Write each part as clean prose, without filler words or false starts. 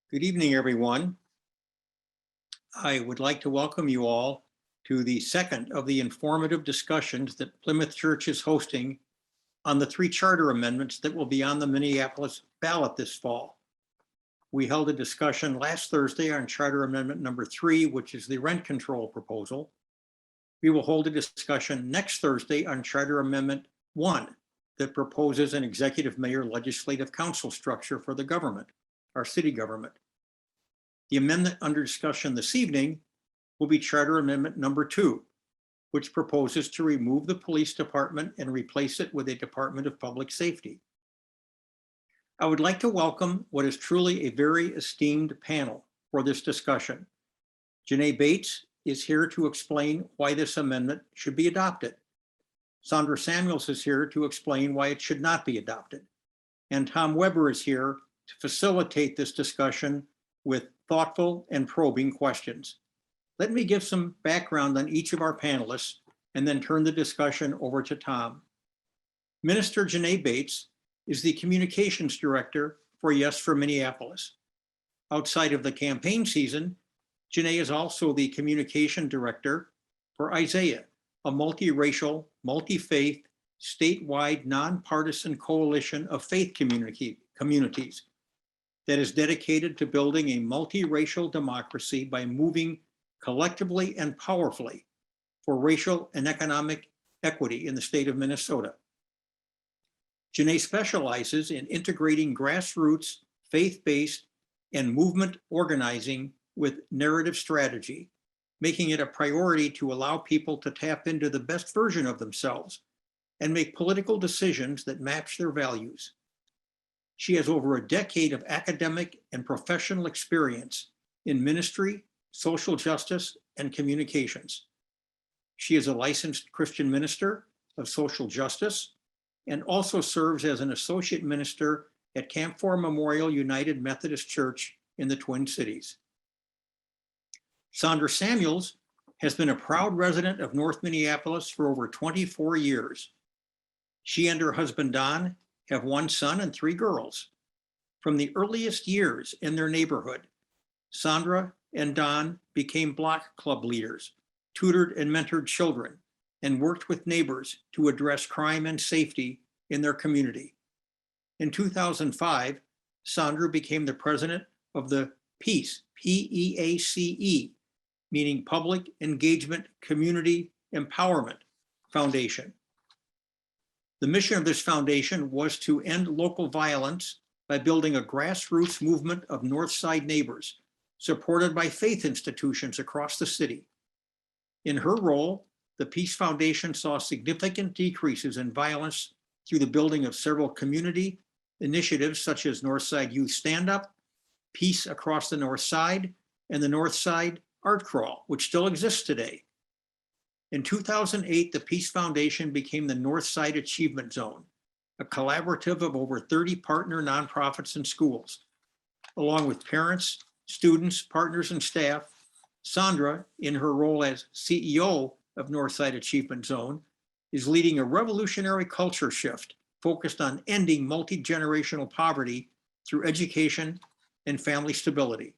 Good evening, everyone. I would like to welcome you all to the second of the informative discussions that Plymouth Church is hosting on the 3 charter amendments that will be on the Minneapolis ballot this fall. We held a discussion last Thursday on Charter Amendment number 3, which is the rent control proposal. We will hold a discussion next Thursday on Charter Amendment 1 that proposes an executive mayor legislative council structure for the government, our city government. The amendment under discussion this evening will be Charter Amendment number 2, which proposes to remove the police department and replace it with a Department of Public Safety. I would like to welcome what is truly a very esteemed panel for this discussion. Janae Bates is here to explain why this amendment should be adopted. Sandra Samuels is here to explain why it should not be adopted. And Tom Weber is here to facilitate this discussion with thoughtful and probing questions. Let me give some background on each of our panelists and then turn the discussion over to Tom. Minister Janae Bates is the Communications Director for Yes for Minneapolis. Outside of the campaign season, Janae is also the Communication Director for Isaiah, a multiracial, multi-faith, statewide, nonpartisan coalition of faith communities that is dedicated to building a multiracial democracy by moving collectively and powerfully for racial and economic equity in the state of Minnesota. Janae specializes in integrating grassroots, faith-based, and movement organizing with narrative strategy, making it a priority to allow people to tap into the best version of themselves and make political decisions that match their values. She has over a decade of academic and professional experience in ministry, social justice, and communications. She is a licensed Christian minister of social justice and also serves as an associate minister at Camp 4 Memorial United Methodist Church in the Twin Cities. Sandra Samuels has been a proud resident of North Minneapolis for over 24 years. She and her husband, Don, have 1 son and 3 girls. From the earliest years in their neighborhood, Sandra and Don became block club leaders, tutored and mentored children, and worked with neighbors to address crime and safety in their community. In 2005, Sandra became the president of the PEACE, P-E-A-C-E, meaning Public Engagement Community Empowerment Foundation. The mission of this foundation was to end local violence by building a grassroots movement of Northside neighbors, supported by faith institutions across the city. In her role, the Peace Foundation saw significant decreases in violence through the building of several community initiatives such as Northside Youth Stand Up, Peace Across the North Side, and the Northside Art Crawl, which still exists today. In 2008, the Peace Foundation became the Northside Achievement Zone, a collaborative of over 30 partner nonprofits and schools. Along with parents, students, partners, and staff, Sandra, in her role as CEO of Northside Achievement Zone, is leading a revolutionary culture shift focused on ending multi-generational poverty through education and family stability.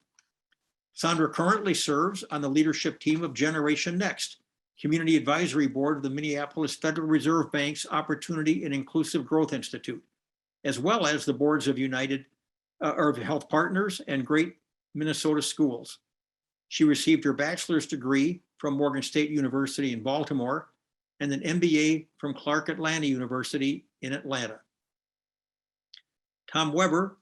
Sandra currently serves on the leadership team of Generation Next, Community Advisory Board of the Minneapolis Federal Reserve Bank's Opportunity and Inclusive Growth Institute, as well as the boards of Health Partners and Great Minnesota Schools. She received her bachelor's degree from Morgan State University in Baltimore and an MBA from Clark Atlanta University in Atlanta. Tom Weber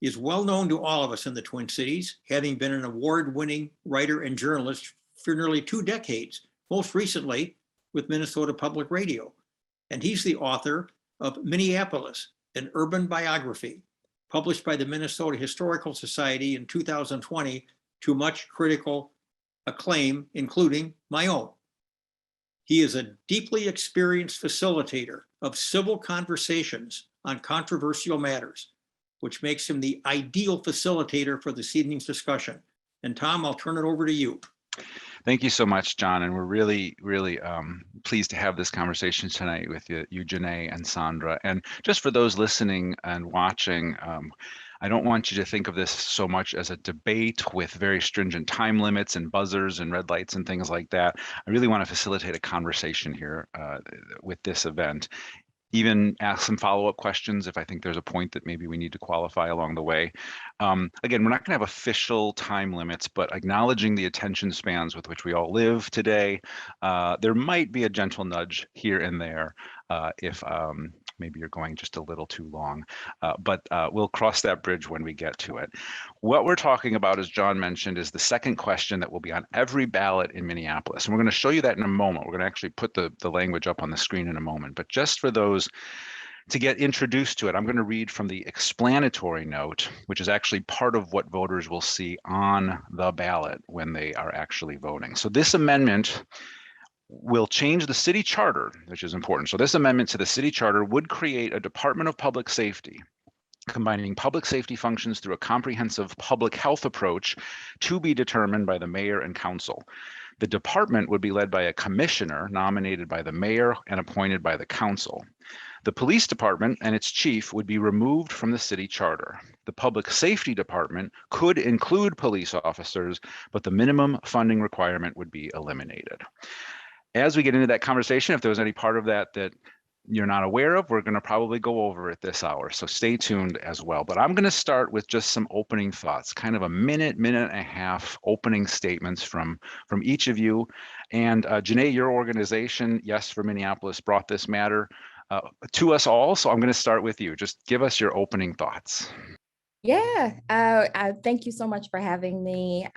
is well known to all of us in the Twin Cities, having been an award-winning writer and journalist for nearly 2 decades, most recently with Minnesota Public Radio. And he's the author of Minneapolis, an Urban Biography, published by the Minnesota Historical Society in 2020 to much critical acclaim, including my own. He is a deeply experienced facilitator of civil conversations on controversial matters, which makes him the ideal facilitator for this evening's discussion. And Tom, I'll turn it over to you. Thank you so much, John. And we're really, really pleased to have this conversation tonight with you, Janae and Sandra. And just for those listening and watching, I don't want you to think of this so much as a debate with very stringent time limits and buzzers and red lights and things like that. I really want to facilitate a conversation here with this event. Even ask some follow-up questions if I think there's a point that maybe we need to qualify along the way. Again, we're not going to have official time limits, but acknowledging the attention spans with which we all live today, there might be a gentle nudge here and there if maybe you're going just a little too long, but we'll cross that bridge when we get to it. What we're talking about, as John mentioned, is the second question that will be on every ballot in Minneapolis. And we're going to show you that in a moment. We're going to actually put the language up on the screen in a moment. But just for those to get introduced to it, I'm going to read from the explanatory note, which is actually part of what voters will see on the ballot when they are actually voting. So this amendment will change the city charter, which is important. So this amendment to the city charter would create a Department of Public Safety, combining public safety functions through a comprehensive public health approach to be determined by the mayor and council. The department would be led by a commissioner nominated by the mayor and appointed by the council. The police department and its chief would be removed from the city charter. The public safety department could include police officers, but the minimum funding requirement would be eliminated. As we get into that conversation, if there was any part of that that you're not aware of, we're going to probably go over it this hour. So stay tuned as well. But I'm going to start with just some opening thoughts, kind of a minute and a half opening statements from each of you. And Janae, your organization, Yes for Minneapolis, brought this matter to us all. So I'm going to start with you. Just give us your opening thoughts. Yeah, thank you so much for having me.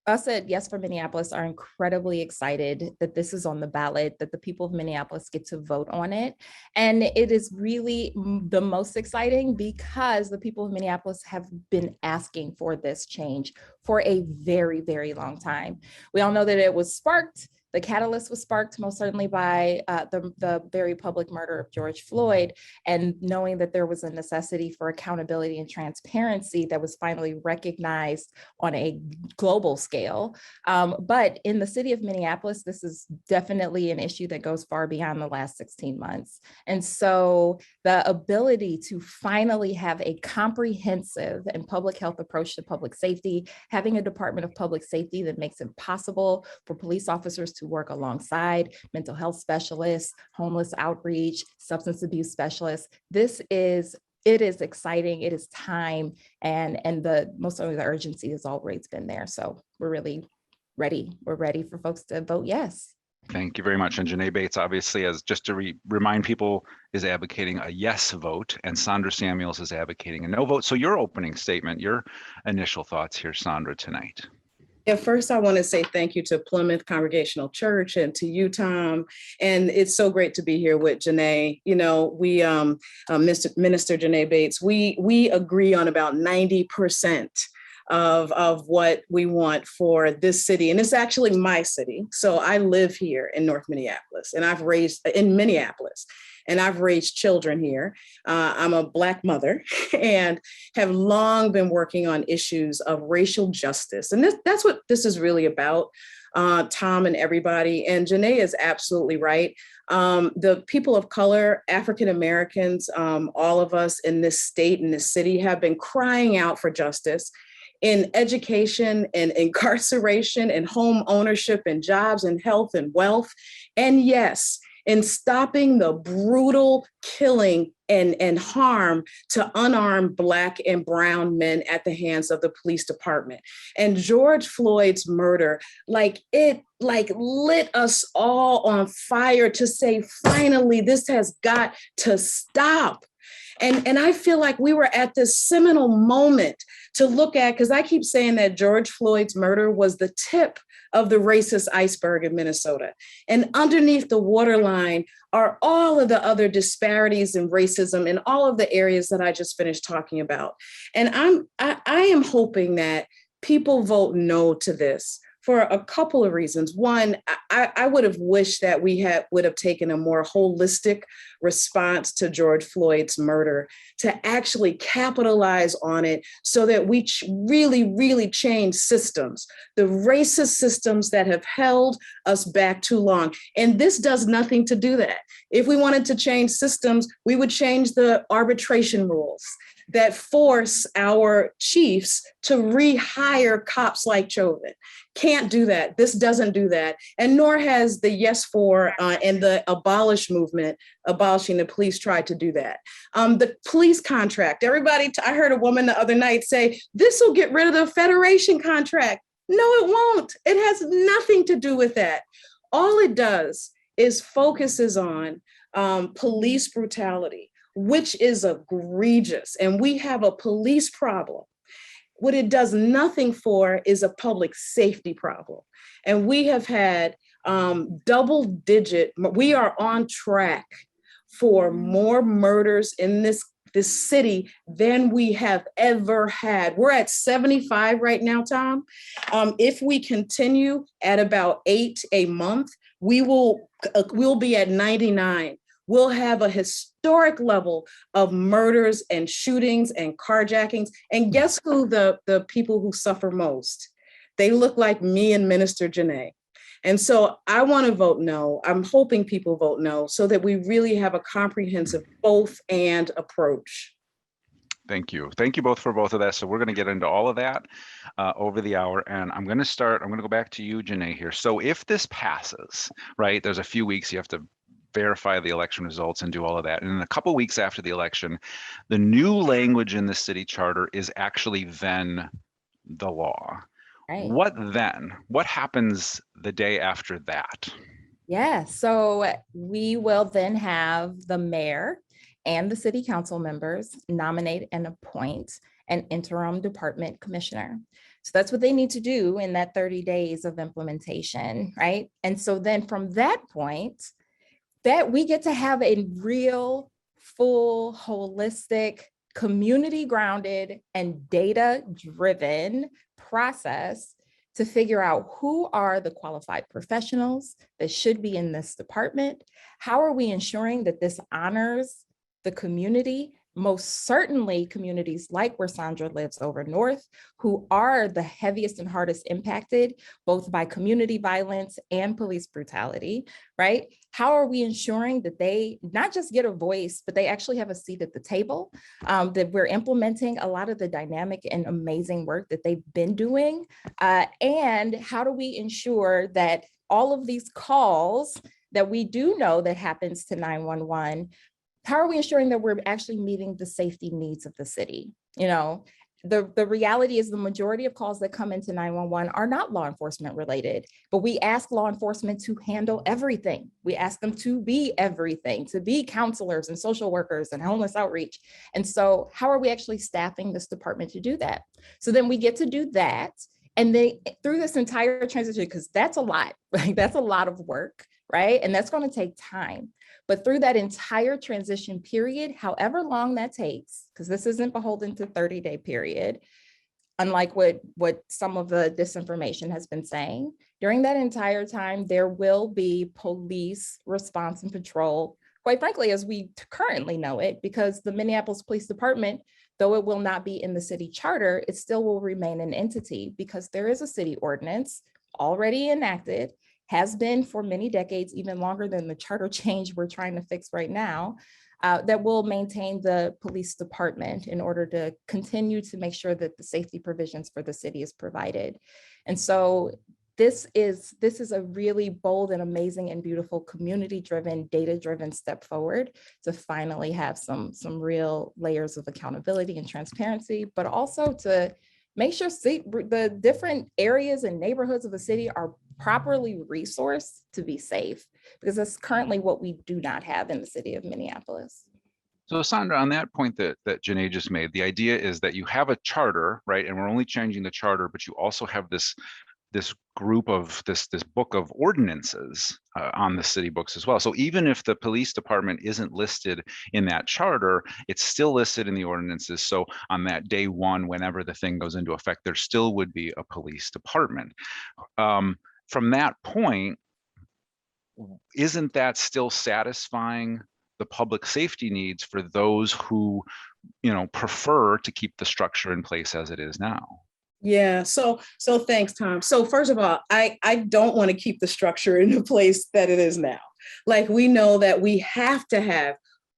Us at Yes for Minneapolis are incredibly excited that this is on the ballot, that the people of Minneapolis get to vote on it. And it is really the most exciting because the people of Minneapolis have been asking for this change for a very, very long time. We all know that it was sparked. The catalyst was sparked most certainly by the very public murder of George Floyd, and knowing that there was a necessity for accountability and transparency that was finally recognized on a global scale. But in the city of Minneapolis, this is definitely an issue that goes far beyond the last 16 months. And so the ability to finally have a comprehensive and public health approach to public safety, having a Department of Public Safety that makes it possible for police officers to work alongside mental health specialists, homeless outreach, substance abuse specialists. It is exciting. It is time, and most of the urgency has always been there. So we're really ready. We're ready for folks to vote yes. Thank you very much. And Janae Bates, obviously, as just to remind people, is advocating a yes vote, and Sandra Samuels is advocating a no vote. So your opening statement, your initial thoughts here, Sandra, tonight. Yeah, first I want to say thank you to Plymouth Congregational Church and to you, Tom. And it's so great to be here with Janae. You know, we, Minister Janae Bates, we agree on about 90% of what we want for this city. And it's actually my city. So I live here in North Minneapolis, and I've raised in Minneapolis. And I've raised children here. I'm a Black mother and have long been working on issues of racial justice. And that's what this is really about, Tom and everybody. And Janae is absolutely right. The people of color, African Americans, all of us in this state, in this city, have been crying out for justice in education and incarceration and home ownership and jobs and health and wealth. And yes, in stopping the brutal killing and harm to unarmed Black and brown men at the hands of the police department. And George Floyd's murder, it lit us all on fire to say, finally, this has got to stop. And I feel like we were at this seminal moment to look at, because I keep saying that George Floyd's murder was the tip of the racist iceberg in Minnesota. And underneath the waterline are all of the other disparities in racism in all of the areas that I just finished talking about. And I am hoping that people vote no to this for a couple of reasons. One, I would have wished that we would have taken a more holistic response to George Floyd's murder to actually capitalize on it so that we really change systems, the racist systems that have held us back too long. And this does nothing to do that. If we wanted to change systems, we would change the arbitration rules. that force our chiefs to rehire cops like Chauvin. Can't do that. This doesn't do that. And nor has the Yes For and the abolish movement, abolishing the police, tried to do that. The police contract, I heard a woman the other night say, this will get rid of the Federation contract. No, it won't. It has nothing to do with that. All it does is focuses on police brutality, which is egregious. And we have a police problem. What it does nothing for is a public safety problem. And we have had we are on track for more murders in this city than we have ever had. We're at 75 right now, Tom. If we continue at about 8 a month, we'll be at 99. We'll have a historic level of murders and shootings and carjackings. And guess who the people who suffer most? They look like me and Minister Janae. And so I want to vote no. I'm hoping people vote no so that we really have a comprehensive both and approach. Thank you. Thank you both for both of that. So we're going to get into all of that over the hour. And I'm going to go back to you, Janae, here. So if this passes, right, there's a few weeks you have to verify the election results and do all of that. And in a couple of weeks after the election, the new language in the city charter is actually then the law. Right. What then? What happens the day after that? Yeah, so we will then have the mayor and the city council members nominate and appoint an interim department commissioner. So that's what they need to do in that 30 days of implementation, right? And so then from that point, that we get to have a real, full, holistic, community-grounded and data-driven process to figure out who are the qualified professionals that should be in this department. How are we ensuring that this honors the community, most certainly communities like where Sandra lives over north, who are the heaviest and hardest impacted, both by community violence and police brutality, right? How are we ensuring that they not just get a voice, but they actually have a seat at the table, that we're implementing a lot of the dynamic and amazing work that they've been doing? And how do we ensure that all of these calls that we do know that happens to 911, how are we ensuring that we're actually meeting the safety needs of the city? You know, the reality is the majority of calls that come into 911 are not law enforcement related, but we ask law enforcement to handle everything. We ask them to be everything, to be counselors and social workers and homeless outreach. And so how are we actually staffing this department to do that? So then we get to do that. And they, through this entire transition, because that's a lot, like that's a lot of work, right? And that's going to take time. But through that entire transition period, however long that takes, because this isn't beholden to 30-day period, unlike what some of the disinformation has been saying, during that entire time, there will be police response and patrol, quite frankly, as we currently know it, because the Minneapolis Police Department, though it will not be in the city charter, it still will remain an entity because there is a city ordinance already enacted, has been for many decades, even longer than the charter change we're trying to fix right now, that will maintain the police department in order to continue to make sure that the safety provisions for the city is provided. And so this is a really bold and amazing and beautiful community-driven, data-driven step forward to finally have some real layers of accountability and transparency, but also to make sure the different areas and neighborhoods of the city are properly resourced to be safe, because that's currently what we do not have in the city of Minneapolis. So Sandra, on that point that Janae just made, the idea is that you have a charter, right? And we're only changing the charter, but you also have this group of this book of ordinances on the city books as well. So even if the police department isn't listed in that charter, it's still listed in the ordinances. So on that day one, whenever the thing goes into effect, there still would be a police department. From that point, isn't that still satisfying the public safety needs for those who, prefer to keep the structure in place as it is now? Yeah, so thanks, Tom. So first of all, I don't want to keep the structure in the place that it is now. Like, we know that we have to have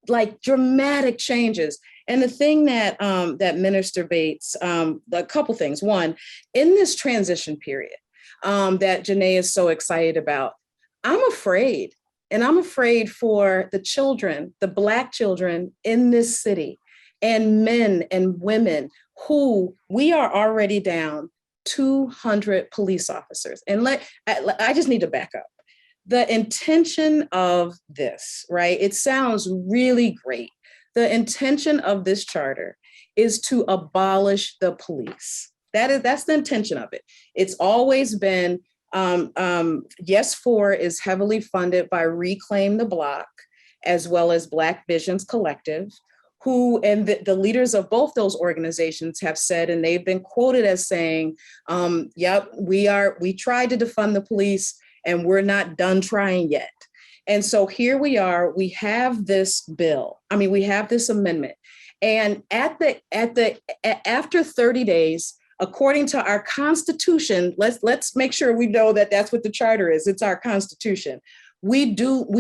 like dramatic changes. And the thing that that Minister Bates, a couple things. One, in this transition period that Janae is so excited about, I'm afraid, and I'm afraid for the children, the Black children in this city, and men and women who we are already down 200 police officers. And I just need to back up. The intention of this, right? It sounds really great. The intention of this charter is to abolish the police. That's the intention of it. It's always been, Yes 4 is heavily funded by Reclaim the Block, as well as Black Visions Collective, who, and the leaders of both those organizations have said, and they've been quoted as saying, yep, we tried to defund the police and we're not done trying yet. And so here we are, we have this bill. I mean, we have this amendment. And after 30 days, according to our Constitution, let's make sure we know that that's what the charter is. It's our Constitution. We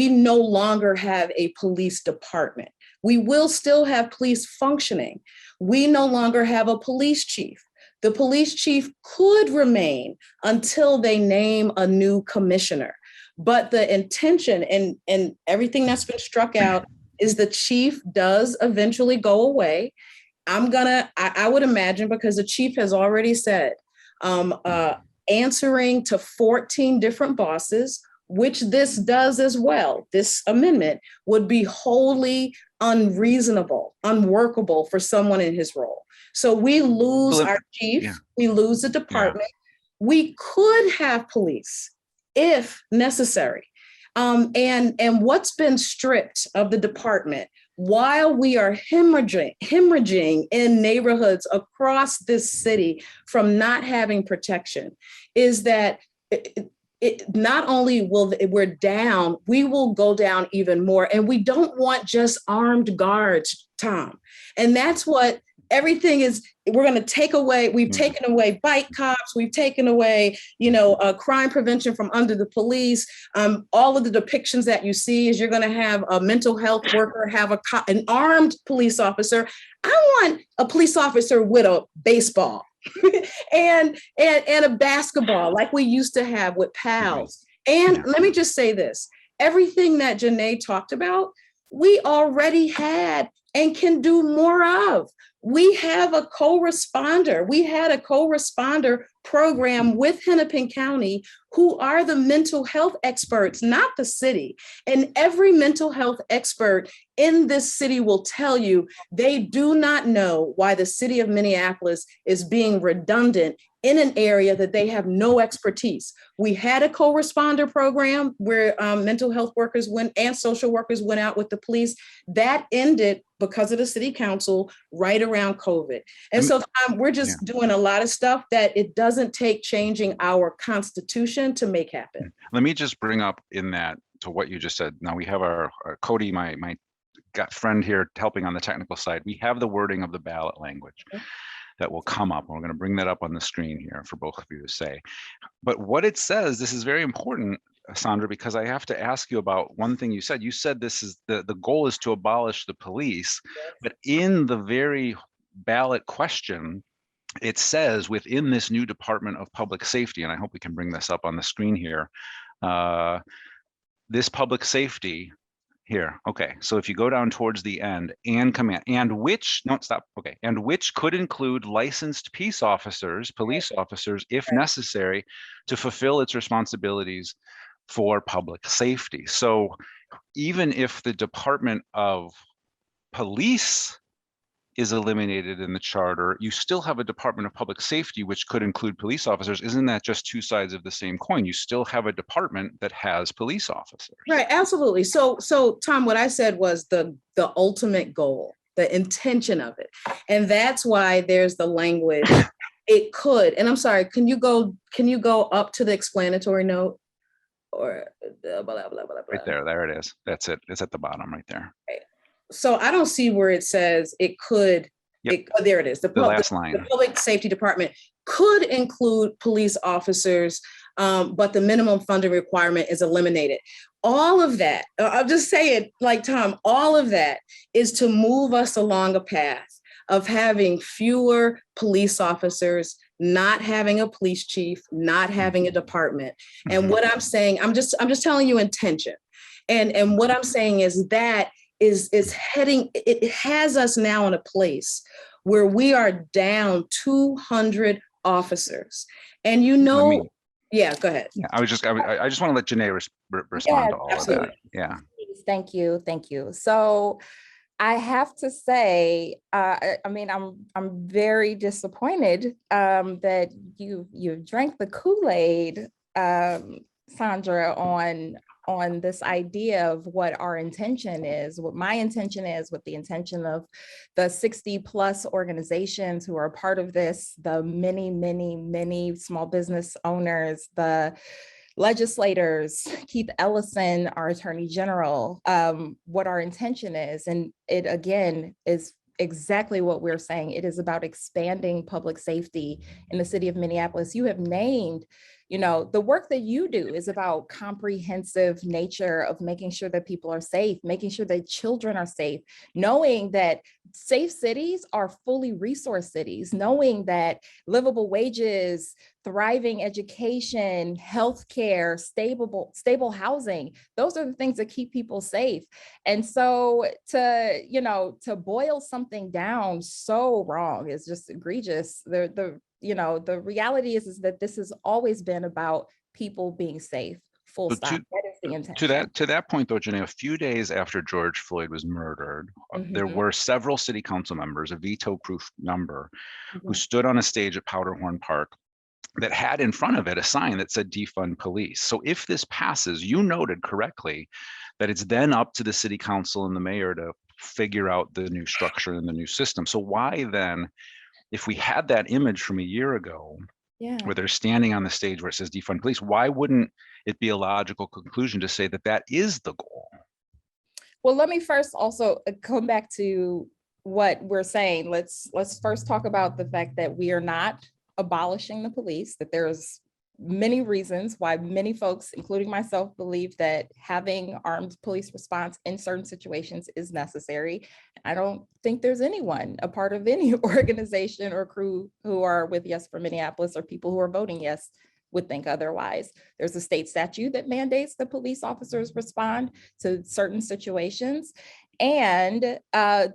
no longer have a police department. We will still have police functioning. We no longer have a police chief. The police chief could remain until they name a new commissioner. But the intention and everything that's been struck out is the chief does eventually go away. I would imagine, because the chief has already said, answering to 14 different bosses, which this does as well. This amendment would be wholly unreasonable, unworkable for someone in his role. So we lose our chief, we lose the department. We could have police if necessary. And what's been stripped of the department while we are hemorrhaging in neighborhoods across this city from not having protection is that not only will we're down, we will go down even more. And we don't want just armed guards, Tom. And that's what everything is. We're going to take away. We've taken away bike cops. We've taken away, crime prevention from under the police. All of the depictions that you see is you're going to have a mental health worker have an armed police officer. I want a police officer with a baseball and a basketball like we used to have with pals. And let me just say this, everything that Janae talked about, we already had and can do more of. We have a co-responder. We had a co-responder program with Hennepin County, who are the mental health experts, not the city. And every mental health expert in this city will tell you they do not know why the city of Minneapolis is being redundant in an area that they have no expertise. We had a co-responder program where mental health workers and social workers went out with the police. That ended because of the city council right around COVID. And so we're just doing a lot of stuff that it doesn't take changing our Constitution to make happen. Let me just bring up in that to what you just said. Now we have our Cody, my friend here helping on the technical side. We have the wording of the ballot language that will come up. We're going to bring that up on the screen here for both of you to say. But what it says, this is very important, Sandra, because I have to ask you about one thing you said. You said this is the goal is to abolish the police, but in the very ballot question, it says within this new Department of Public Safety, and I hope we can bring this up on the screen here, this public safety here. Okay, so if you go down towards the end, and command, and which, no, stop. Okay, and which could include licensed police officers, if necessary, to fulfill its responsibilities for public safety. So even if the Department of Police is eliminated in the charter, you still have a Department of Public Safety, which could include police officers. Isn't that just two sides of the same coin? You still have a department that has police officers. Right, absolutely. So Tom, what I said was the ultimate goal, the intention of it. And that's why there's the language, it could. And I'm sorry, can you go up to the explanatory note? Or blah, blah, blah, blah, right there it is. That's it. It's at the bottom right there. Right. So I don't see where it says it could. There it is. The last line. The Public Safety Department could include police officers, but the minimum funding requirement is eliminated. all of that, I'll just say it like Tom, all of that is to move us along a path of having fewer police officers, not having a police chief, not having a department. And what I'm saying, I'm just telling you intention. And what I'm saying is that is heading, it has us now in a place where we are down 200 officers. And yeah, go ahead. Yeah, I just want to let Janae respond to all absolutely. of that. Yeah. Thank you. Thank you. So I have to say, I mean, I'm very disappointed that you drank the Kool-Aid, Sandra, on this idea of what our intention is, what my intention is, what the intention of the 60 plus organizations who are part of this, the many small business owners, the legislators, Keith Ellison, our Attorney General, what our intention is. And it, again, is exactly what we're saying. It is about expanding public safety in the city of Minneapolis. You have named, the work that you do is about comprehensive nature of making sure that people are safe, making sure that children are safe, knowing that safe cities are fully resourced cities, knowing that livable wages, thriving education, healthcare, stable housing, those are the things that keep people safe. And so to boil something down so wrong is just egregious. The reality is that this has always been about people being safe. Full stop. That is the intention. To that point, though, Janae, a few days after George Floyd was murdered, there were several city council members, a veto-proof number, who stood on a stage at Powderhorn Park that had in front of it a sign that said defund police. So if this passes, you noted correctly that it's then up to the city council and the mayor to figure out the new structure and the new system. So why then, if we had that image from a year ago, where they're standing on the stage where it says defund police, why wouldn't it be a logical conclusion to say that that is the goal? Well, let me first also come back to what we're saying. Let's first talk about the fact that we are not abolishing the police, that there's many reasons why many folks, including myself, believe that having armed police response in certain situations is necessary. I don't think there's anyone, a part of any organization or crew who are with Yes for Minneapolis or people who are voting yes would think otherwise. There's a state statute that mandates that police officers respond to certain situations. And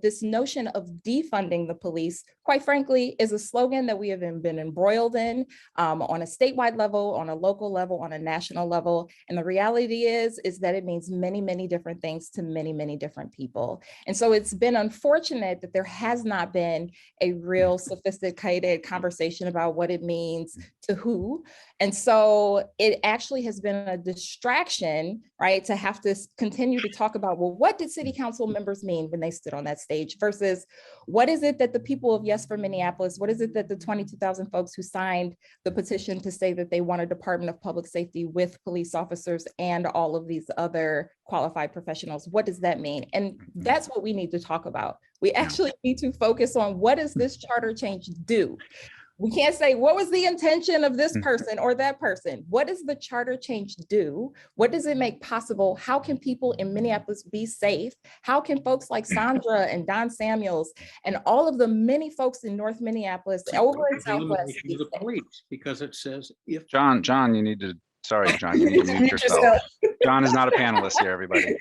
this notion of defunding the police, quite frankly, is a slogan that we have been embroiled in on a statewide level, on a local level, on a national level. And the reality is that it means many different things to many different people. And so it's been unfortunate that there has not been a real sophisticated conversation about what it means to who. And so it actually has been a distraction, right, to have to continue to talk about, well, what did city council members mean when they stood on that stage versus what is it that the people of Yes for Minneapolis, what is it that the 22,000 folks who signed the petition to say that they want a Department of Public Safety with police officers and all of these other qualified professionals, what does that mean? And that's what we need to talk about. We actually need to focus on what does this charter change do? We can't say, what was the intention of this person or that person? What does the charter change do? What does it make possible? How can people in Minneapolis be safe? How can folks like Sandra and Don Samuels and all of the many folks in North Minneapolis, over in Southwest, be the safe? police, because it says if John, you need to, sorry, John, you need to mute yourself. John is not a panelist here, everybody.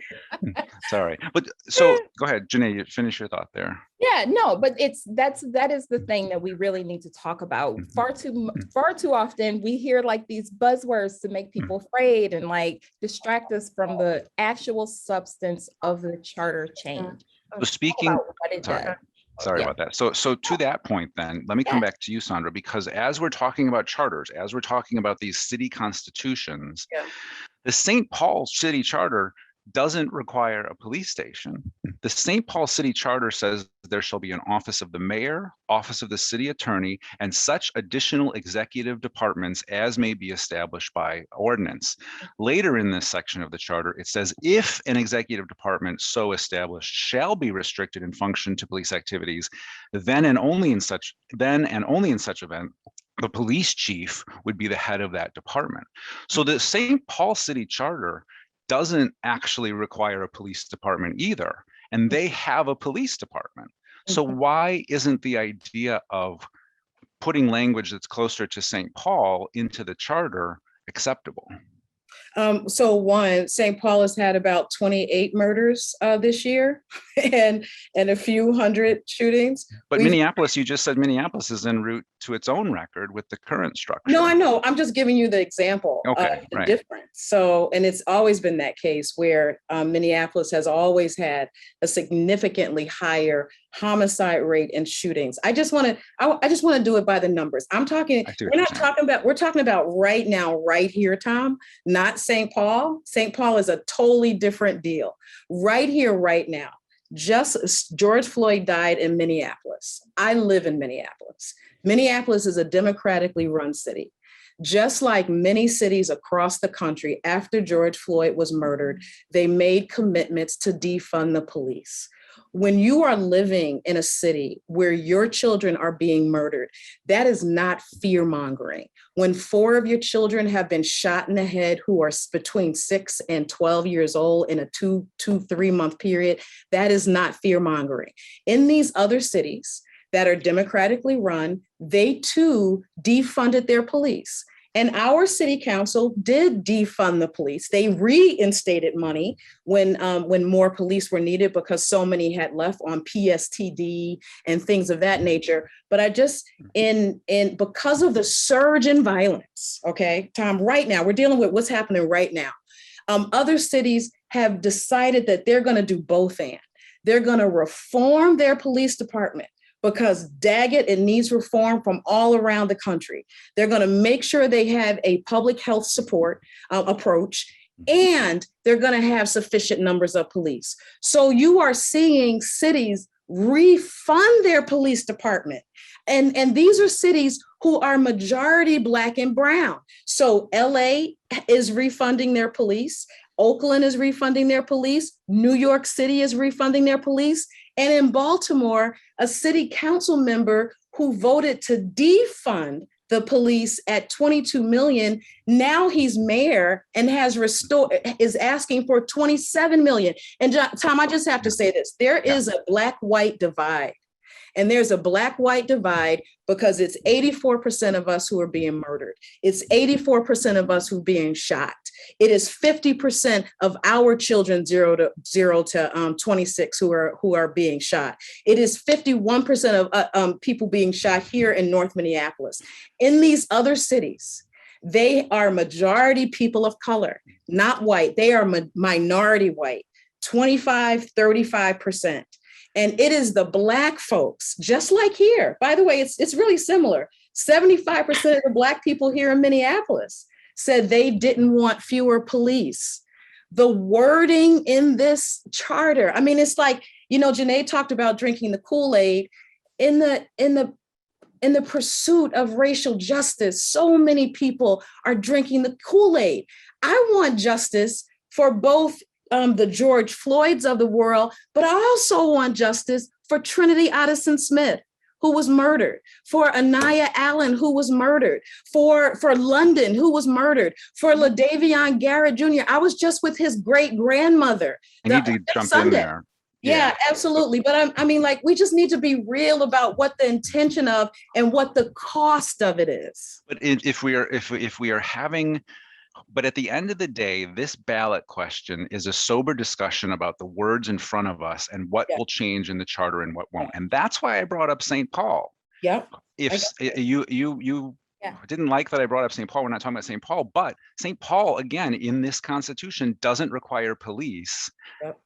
Sorry. But so go ahead, Janae, you finish your thought there. Yeah, no, but that is the thing that we really need to talk about. Far too often we hear like these buzzwords to make people afraid and like distract us from the actual substance of the charter change. So speaking, what it does. Sorry about that. So to that point, then let me come back to you, Sandra, because as we're talking about charters, as we're talking about these city constitutions, the St. Paul City Charter doesn't require a police station. The St. Paul City Charter says there shall be an office of the mayor, office of the city attorney, and such additional executive departments as may be established by ordinance. Later in this section of the charter, it says if an executive department so established shall be restricted in function to police activities, then and only in such event, the police chief would be the head of that department. So the St. Paul City Charter doesn't actually require a police department either. And they have a police department. So why isn't the idea of putting language that's closer to St. Paul into the charter acceptable? So one, St. Paul has had about 28 murders this year and a few hundred shootings. But Minneapolis, you just said Minneapolis is en route to its own record with the current structure. No, I know. I'm just giving you the example of the right. difference. So, and it's always been that case where Minneapolis has always had a significantly higher homicide rate and shootings. I just want to do it by the numbers. We're talking about right now, right here, Tom, not St. Paul. St. Paul is a totally different deal. Right here, right now. Just George Floyd died in Minneapolis. I live in Minneapolis. Minneapolis is a democratically run city. Just like many cities across the country, after George Floyd was murdered, they made commitments to defund the police. When you are living in a city where your children are being murdered, that is not fear mongering. When 4 of your children have been shot in the head who are between 6 and 12 years old in a 3 month period, that is not fear mongering. In these other cities that are democratically run, they too defunded their police. And our city council did defund the police. They reinstated money when more police were needed because so many had left on PSTD and things of that nature. But I just, because of the surge in violence, okay, Tom, right now, we're dealing with what's happening right now. Other cities have decided that they're going to do both and. They're going to reform their police department, because daggett, it needs reform from all around the country. They're going to make sure they have a public health support approach, and they're going to have sufficient numbers of police. So you are seeing cities refund their police department. And these are cities who are majority Black and brown. So LA is refunding their police. Oakland is refunding their police. New York City is refunding their police. And in Baltimore, a city council member who voted to defund the police at 22 million, now he's mayor and is asking for 27 million. And Tom, I just have to say this, there is a Black-white divide. And there's a Black-white divide because it's 84% of us who are being murdered. It's 84% of us who are being shot. It is 50% of our children 0 to 26 who are being shot. It is 51% of people being shot here in North Minneapolis. In these other cities, they are majority people of color, not white. They are minority white, 25, 35%. And it is the Black folks, just like here. By the way, it's really similar. 75% of the Black people here in Minneapolis said they didn't want fewer police. The wording in this charter, I mean, it's like, Janae talked about drinking the Kool-Aid. In the pursuit of racial justice, so many people are drinking the Kool-Aid. I want justice for both the George Floyds of the world, but I also want justice for Trinity Addison Smith, who was murdered, for Anaya Allen, who was murdered, for London, who was murdered, for LaDavion Garrett Jr. I was just with his great-grandmother. I need to jump Sunday. in there. Yeah, absolutely. But I mean, we just need to be real about what the intention of and what the cost of it is. But if we are having, but at the end of the day, this ballot question is a sober discussion about the words in front of us and what will change in the charter and what won't. And that's why I brought up St. Paul. Yep. If you didn't like that I brought up St. Paul, we're not talking about St. Paul, but St. Paul, again, in this Constitution, doesn't require police,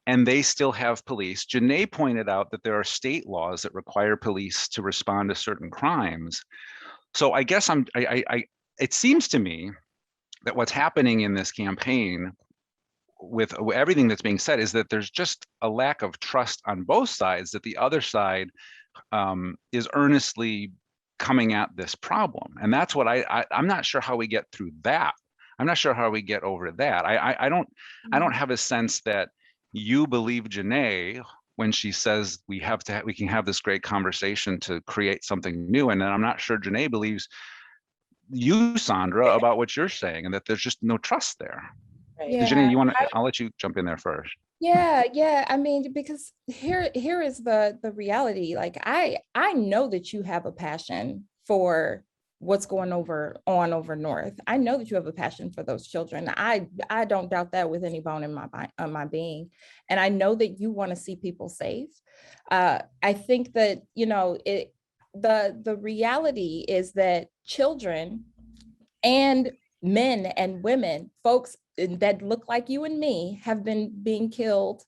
and they still have police. Janae pointed out that there are state laws that require police to respond to certain crimes. So I guess it seems to me that what's happening in this campaign with everything that's being said is that there's just a lack of trust on both sides, that the other side is earnestly coming at this problem. And that's what I'm not sure how we get through that. I'm not sure how we get over that. I don't have a sense that you believe Janae when she says we can have this great conversation to create something new. And then I'm not sure Janae believes you, Sandra, about what you're saying, and that there's just no trust there. Yeah. Janine, you want to, I'll let you jump in there first. Yeah. I mean, because here is the reality. Like I know that you have a passion for what's going on over north. I know that you have a passion for those children. I don't doubt that with any bone in my being. And I know that you want to see people safe. I think that, the reality is that children and men and women, folks that look like you and me, have been being killed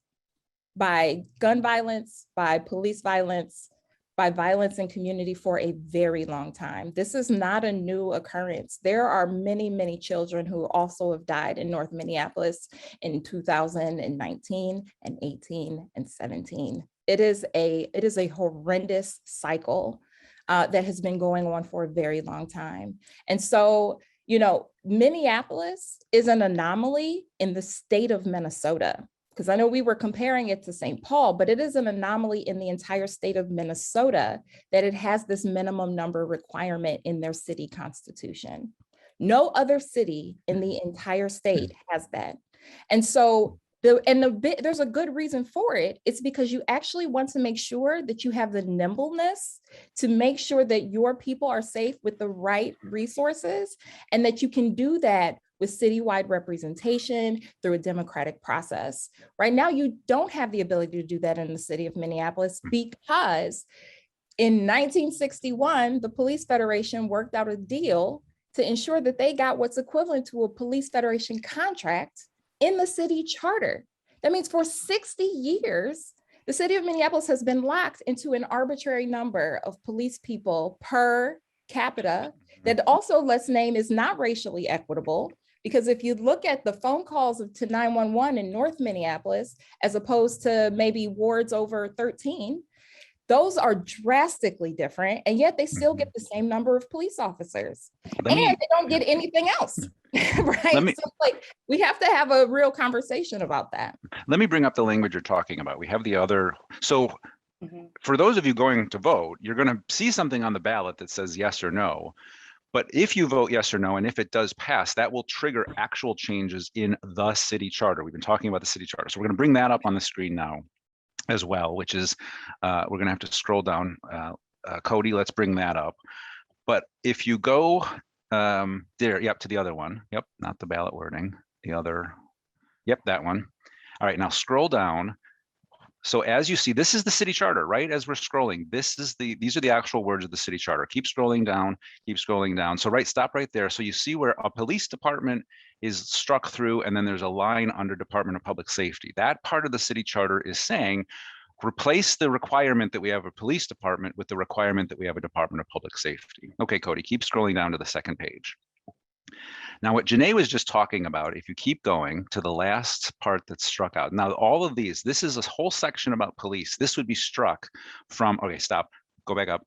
by gun violence, by police violence, by violence in community for a very long time. This is not a new occurrence. There are many, many children who also have died in North Minneapolis in 2019 and 18 and 17. It is a horrendous cycle that has been going on for a very long time. And so, Minneapolis is an anomaly in the state of Minnesota, because I know we were comparing it to St. Paul, but it is an anomaly in the entire state of Minnesota that it has this minimum number requirement in their city constitution. No other city in the entire state has that. And so there's a good reason for it. It's because you actually want to make sure that you have the nimbleness to make sure that your people are safe with the right resources, and that you can do that with citywide representation through a democratic process. Right now, you don't have the ability to do that in the city of Minneapolis, because in 1961, the Police Federation worked out a deal to ensure that they got what's equivalent to a Police Federation contract in the city charter. That means for 60 years, the city of Minneapolis has been locked into an arbitrary number of police people per capita that also, let's name, is not racially equitable. Because if you look at the phone calls to 911 in North Minneapolis, as opposed to maybe wards over 13, those are drastically different, and yet they still get the same number of police officers, and they don't get anything else, right? So like, we have to have a real conversation about that. Let me bring up the language you're talking about. We have the other, so for those of you going to vote, you're going to see something on the ballot that says yes or no. But if you vote yes or no, and if it does pass, that will trigger actual changes in the city charter. We've been talking about the city charter. So we're going to bring that up on the screen now as well, which is, we're going to have to scroll down. Cody, let's bring that up. But if you go there, yep, to the other one. Yep, not the ballot wording, the other. Yep, that one. All right, now scroll down. So as you see, this is the city charter, right? As we're scrolling, these are the actual words of the city charter. Keep scrolling down, keep scrolling down. So stop right there. So you see where a police department is struck through, and then there's a line under Department of Public Safety. That part of the city charter is saying, replace the requirement that we have a police department with the requirement that we have a Department of Public Safety. Okay, Cody, keep scrolling down to the second page. Now, what Janae was just talking about, if you keep going to the last part that's struck out. Now, all of these, this is a whole section about police. This would be struck from, okay, stop, go back up.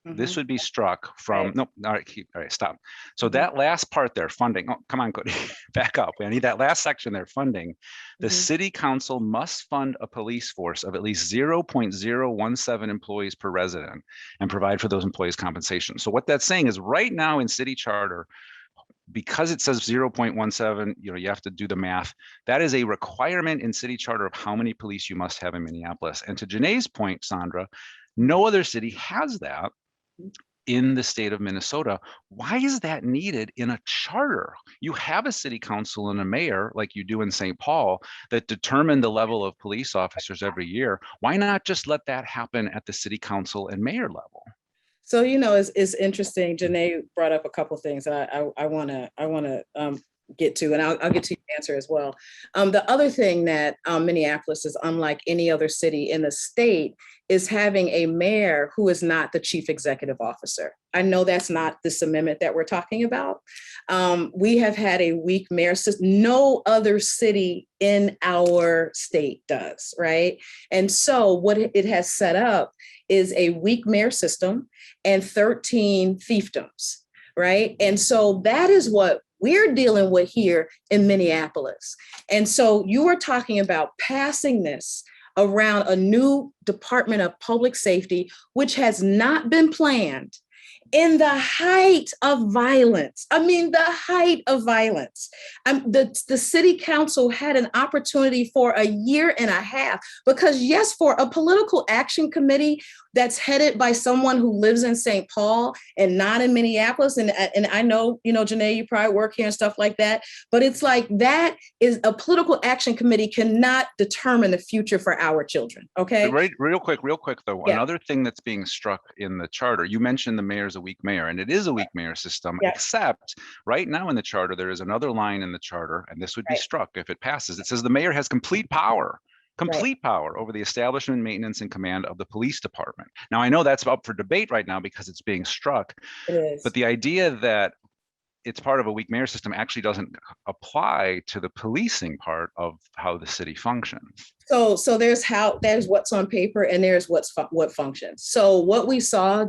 This would be struck from, nope, all right, stop. So that last part there, funding, oh, come on, Cody, back up. I need that last section there, funding. The city council must fund a police force of at least 0.017 employees per resident and provide for those employees compensation. So what that's saying is right now in city charter, because it says 0.17, you have to do the math. That is a requirement in city charter of how many police you must have in Minneapolis. And to Janae's point, Sandra, no other city has that in the state of Minnesota. Why is that needed in a charter? You have a city council and a mayor like you do in St. Paul that determine the level of police officers every year. Why not just let that happen at the city council and mayor level? So, it's interesting. Janae brought up a couple of things that I want to get to, and I'll get to your answer as well. The other thing that Minneapolis is unlike any other city in the state is having a mayor who is not the chief executive officer. I know that's not this amendment that we're talking about. We have had a weak mayor system. No other city in our state does, right? And so what it has set up is a weak mayor system and 13 fiefdoms, right? And so that is what we're dealing with here in Minneapolis. And so you are talking about passing this around a new Department of Public Safety, which has not been planned in the height of violence. I mean, the height of violence. The city council had an opportunity for a year and a half because, yes, for a political action committee that's headed by someone who lives in St. Paul and not in Minneapolis. And I know, Janae, you probably work here and stuff like that, but it's like that is a political action committee cannot determine the future for our children. Okay. Right, real quick though. Yeah. Another thing that's being struck in the charter, you mentioned the mayor's a weak mayor, and it is a weak mayor system, Yeah. except right now in the charter, there is another line in the charter, and this would be Right. struck if it passes. It says the mayor has complete power over the establishment, maintenance, and command of the police department. Now, I know that's up for debate right now because it's being struck, It is. but the idea that it's part of a weak mayor system actually doesn't apply to the policing part of how the city functions. So there's what's on paper and there's what functions. So what we saw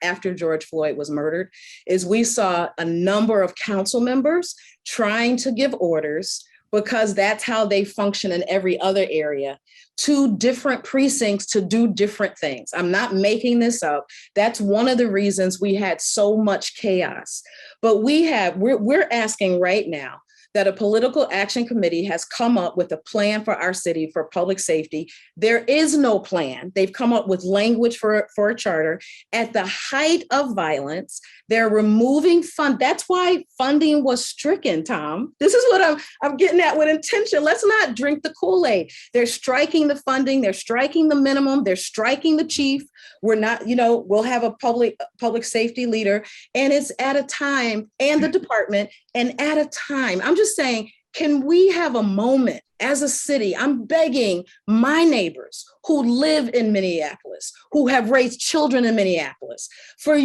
after George Floyd was murdered is we saw a number of council members trying to give orders, because that's how they function in every other area, to different precincts to do different things. I'm not making this up. That's one of the reasons we had so much chaos. But we're asking right now that a political action committee has come up with a plan for our city for public safety. There is no plan. They've come up with language for a charter. At the height of violence, they're removing fund. That's why funding was stricken, Tom. This is what I'm getting at with intention. Let's not drink the Kool-Aid. They're striking the funding. They're striking the minimum. They're striking the chief. We're not, we'll have a public safety leader, and it's at a time, and the department, and at a time. I'm just saying, can we have a moment as a city? I'm begging my neighbors who live in Minneapolis, who have raised children in Minneapolis, for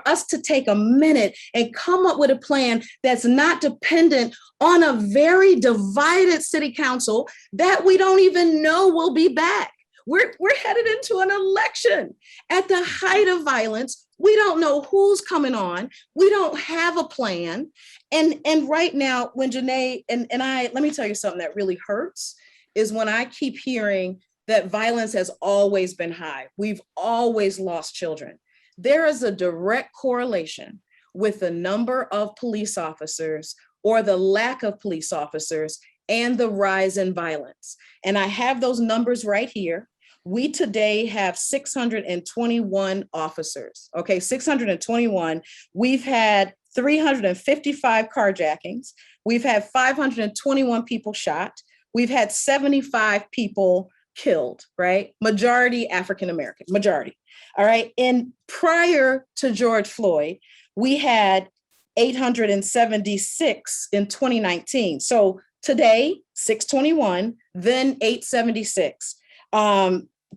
us to take a minute and come up with a plan that's not dependent on a very divided city council that we don't even know will be back. We're headed into an election at the height of violence. We don't know who's coming on. We don't have a plan. And right now, when Janae and I, let me tell you something that really hurts, is when I keep hearing that violence has always been high. We've always lost children. There is a direct correlation with the number of police officers or the lack of police officers and the rise in violence. And I have those numbers right here. We today have 621 officers, okay, 621. We've had 355 carjackings. We've had 521 people shot. We've had 75 people killed, right? Majority African-American, majority, all right? And prior to George Floyd, we had 876 in 2019. So today, 621, then 876.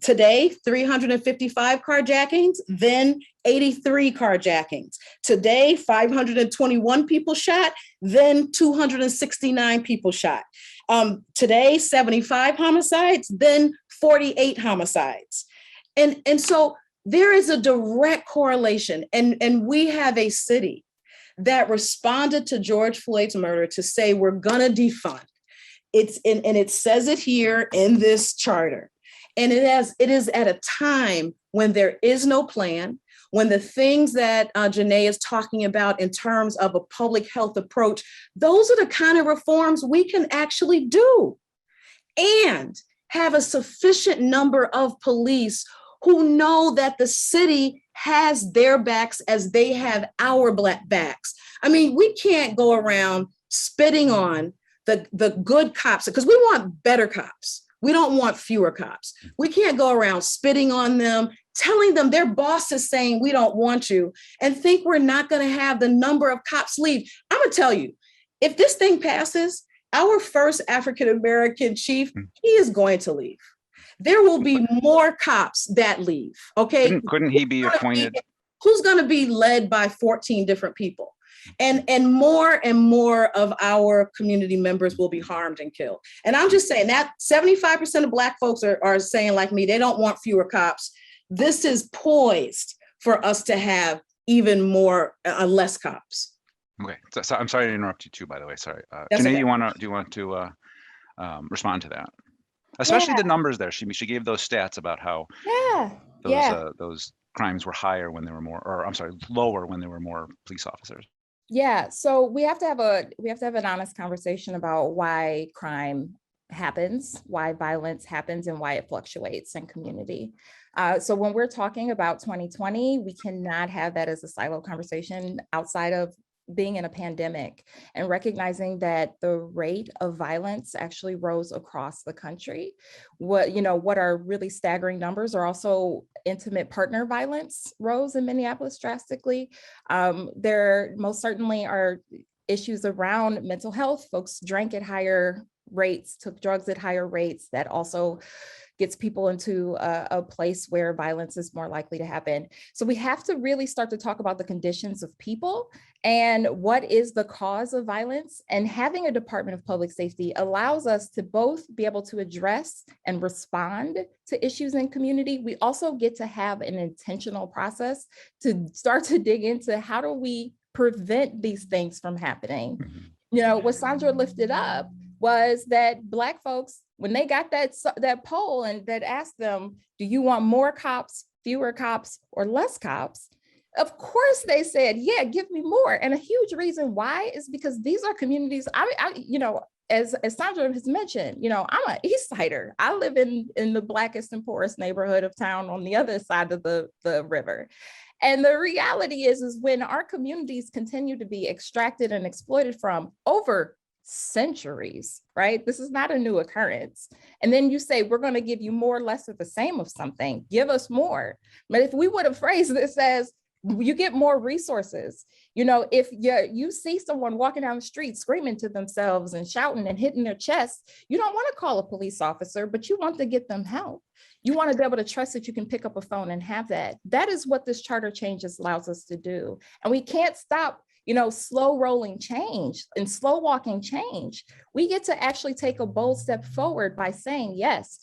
Today, 355 carjackings, then 83 carjackings. Today, 521 people shot, then 269 people shot. Today, 75 homicides, then 48 homicides. And so there is a direct correlation. And we have a city that responded to George Floyd's murder to say, we're gonna defund. And it says it here in this charter. And it is at a time when there is no plan, when the things that Janae is talking about in terms of a public health approach, those are the kind of reforms we can actually do and have a sufficient number of police who know that the city has their backs as they have our black backs. I mean, we can't go around spitting on the good cops, because we want better cops. We don't want fewer cops. We can't go around spitting on them, telling them their boss is saying we don't want you, and think we're not going to have the number of cops leave. I'm going to tell you, if this thing passes, our first African-American chief, he is going to leave. There will be more cops that leave, okay? Couldn't he be appointed? Who's going to be led by 14 different people? And more of our community members will be harmed and killed. And I'm just saying that 75% of Black folks are saying, like me, they don't want fewer cops. This is poised for us to have even more, less cops. Okay, so I'm sorry to interrupt you too, by the way, sorry. That's Janae, okay. do you want to respond to that? Especially the numbers there. She gave those stats about how those crimes were higher when there were more, or I'm sorry, lower when there were more police officers? Yeah, so we have to have an honest conversation about why crime happens, why violence happens, and why it fluctuates in community. So when we're talking about 2020, we cannot have that as a silo conversation outside of being in a pandemic and recognizing that the rate of violence actually rose across the country. What are really staggering numbers are also intimate partner violence rose in Minneapolis drastically. There most certainly are issues around mental health. Folks drank at higher rates, took drugs at higher rates. That also gets people into a place where violence is more likely to happen. So we have to really start to talk about the conditions of people and what is the cause of violence. And having a Department of Public Safety allows us to both be able to address and respond to issues in community. We also get to have an intentional process to start to dig into how do we prevent these things from happening. What Sandra lifted up was that Black folks, when they got that poll and that asked them, do you want more cops, fewer cops, or less cops? Of course they said, yeah, give me more. And a huge reason why is because these are communities, as Sandra has mentioned, I'm an East Sider. I live in the Blackest and poorest neighborhood of town on the other side of the river. And the reality is when our communities continue to be extracted and exploited from over centuries, right? This is not a new occurrence. And then you say, we're going to give you more, less, or the same of something. Give us more. But if we would have phrased this as, you get more resources. If you see someone walking down the street screaming to themselves and shouting and hitting their chest, you don't want to call a police officer, but you want to get them help. You want to be able to trust that you can pick up a phone and have that. That is what this charter change allows us to do. And we can't stop slow rolling change and slow walking change. We get to actually take a bold step forward by saying, yes,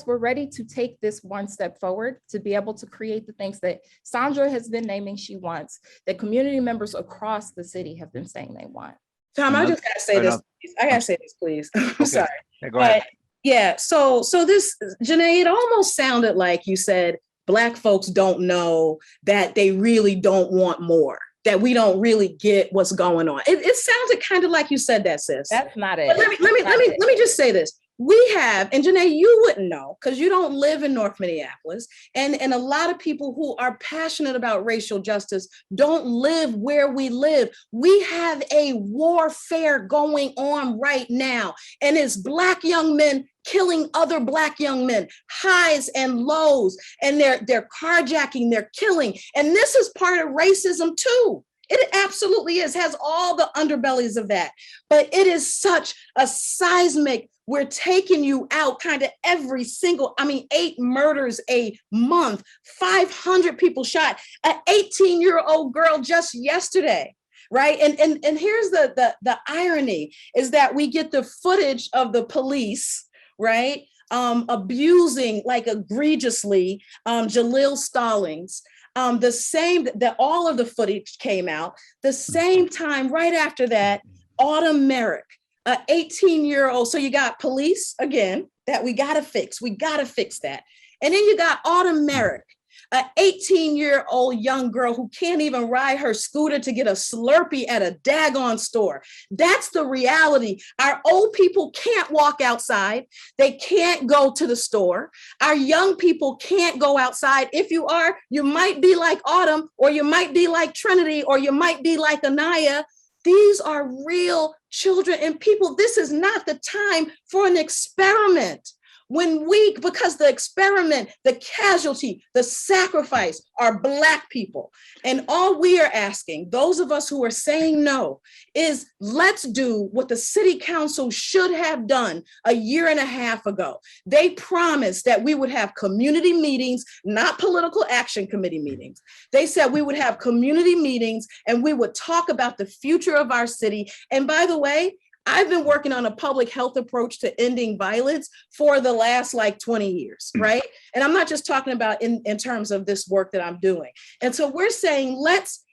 we're ready to take this one step forward to be able to create the things that Sandra has been naming she wants, that community members across the city have been saying they want. Tom, I just gotta say this. I gotta say this, please. I'm Okay. sorry. Yeah, go ahead. Yeah, so this, Janae, it almost sounded like you said Black folks don't know that they really don't want more, that we don't really get what's going on. It sounded kind of like you said that, sis. That's not it. But let me just say this. We have, and Janae, you wouldn't know because you don't live in North Minneapolis. And a lot of people who are passionate about racial justice don't live where we live. We have a warfare going on right now. And it's Black young men killing other Black young men, highs and lows, and they're carjacking, they're killing. And this is part of racism too. It absolutely is, has all the underbellies of that. But it is such a seismic, we're taking you out kind of every single, 8 murders a month, 500 people shot, an 18-year-old girl just yesterday, right? And here's the irony is that we get the footage of the police, right? Abusing like egregiously Jaleel Stallings. The same that all of the footage came out. The same time, right after that, Autumn Merrick, an 18-year-old. So you got police again that we got to fix. We got to fix that. And then you got Autumn Merrick, an 18-year-old young girl who can't even ride her scooter to get a Slurpee at a daggone store. That's the reality. Our old people can't walk outside. They can't go to the store. Our young people can't go outside. If you are, you might be like Autumn, or you might be like Trinity, or you might be like Anaya. These are real children and people. This is not the time for an experiment. Because the experiment, the casualty, the sacrifice are Black people. And all we are asking, those of us who are saying no, is let's do what the city council should have done a year and a half ago. They promised that we would have community meetings, not political action committee meetings. They said we would have community meetings and we would talk about the future of our city. And by the way, I've been working on a public health approach to ending violence for the last 20 years, right? And I'm not just talking about in terms of this work that I'm doing. And so we're saying, let's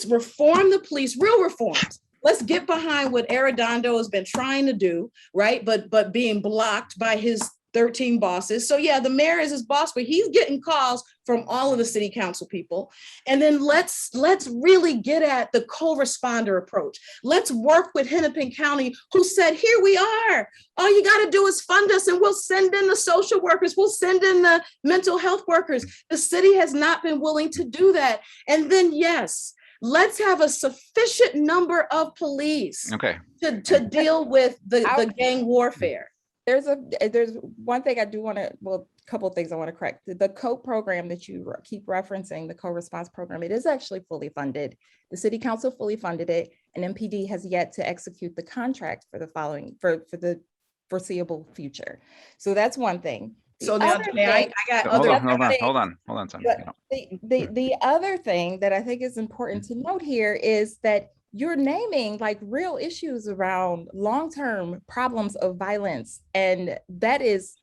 reform the police, real reforms. Let's get behind what Arredondo has been trying to do, right? But being blocked by his 13 bosses. So yeah, the mayor is his boss, but he's getting calls from all of the city council people. And then let's really get at the co-responder approach. Let's work with Hennepin County, who said, here we are. All you got to do is fund us and we'll send in the social workers. We'll send in the mental health workers. The city has not been willing to do that. And then, yes, let's have a sufficient number of police to deal with the gang warfare. There's one thing I do want to, well, a couple of things I want to correct. The COPE program that you keep referencing, the co-response program, it is actually fully funded. The city council fully funded it, and MPD has yet to execute the contract for the foreseeable future. So that's one thing. So now, I got hold on. The other thing that I think is important to note here is that you're naming like real issues around long-term problems of violence, and that is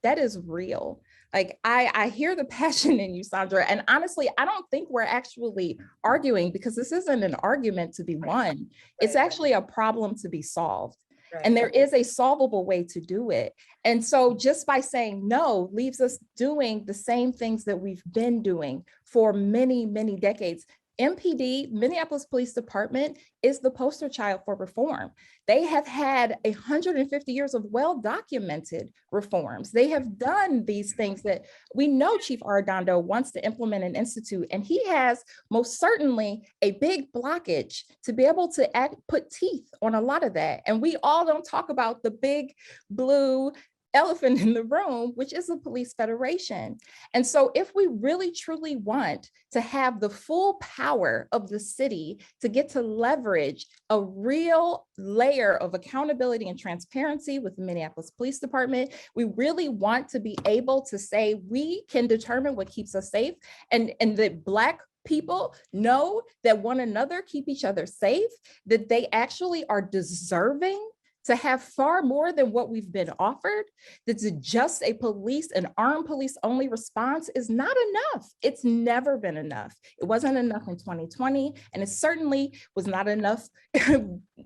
real. Like I hear the passion in you, Sandra, and honestly, I don't think we're actually arguing, because this isn't an argument to be won. It's actually a problem to be solved. Right. And there is a solvable way to do it. And so just by saying no leaves us doing the same things that we've been doing for many, many decades. MPD, Minneapolis Police Department, is the poster child for reform. They have had 150 years of well-documented reforms. They have done these things that we know Chief Arredondo wants to implement and institute, and he has most certainly a big blockage to be able to put teeth on a lot of that. And we all don't talk about the big blue elephant in the room, which is the police federation. And so if we really truly want to have the full power of the city to get to leverage a real layer of accountability and transparency with the Minneapolis Police Department, we really want to be able to say we can determine what keeps us safe, and that Black people know that one another keep each other safe, that they actually are deserving to have far more than what we've been offered, that just an armed police only response is not enough. It's never been enough. It wasn't enough in 2020, and it certainly was not enough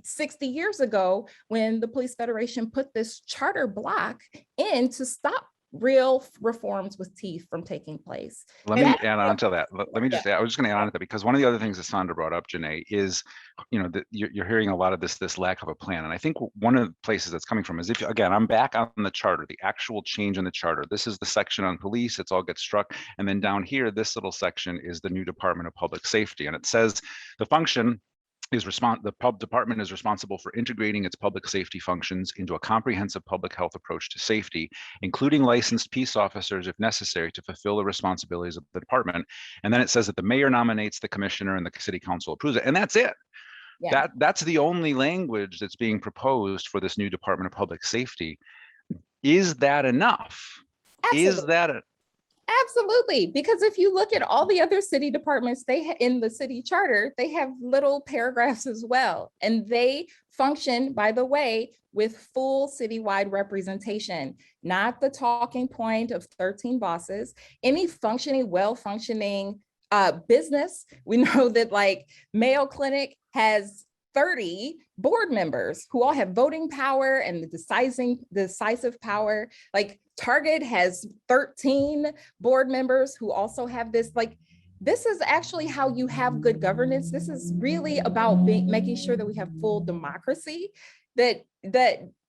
60 years ago when the Police Federation put this charter block in to stop real reforms with teeth from taking place. Let me add on to that. Let me just add, I was just going to add on to that, because one of the other things that Sandra brought up, Janae, is, that you're hearing a lot of this lack of a plan. And I think one of the places that's coming from is, again, I'm back on the charter, the actual change in the charter. This is the section on police, it's all gets struck. And then down here, this little section is the new Department of Public Safety. And it says the function the pub department is responsible for integrating its public safety functions into a comprehensive public health approach to safety, including licensed peace officers if necessary to fulfill the responsibilities of the department. And then it says that the mayor nominates the commissioner and the city council approves it. And that's it. Yeah. That's the only language that's being proposed for this new Department of Public Safety. Is that enough? Absolutely. Absolutely, because if you look at all the other city departments, in the city charter, they have little paragraphs as well. And they function, by the way, with full citywide representation, not the talking point of 13 bosses. Any well-functioning business, we know that like Mayo Clinic has 30 board members who all have voting power and the decisive power. Like Target has 13 board members who also have this. Like, this is actually how you have good governance. This is really about making sure that we have full democracy, that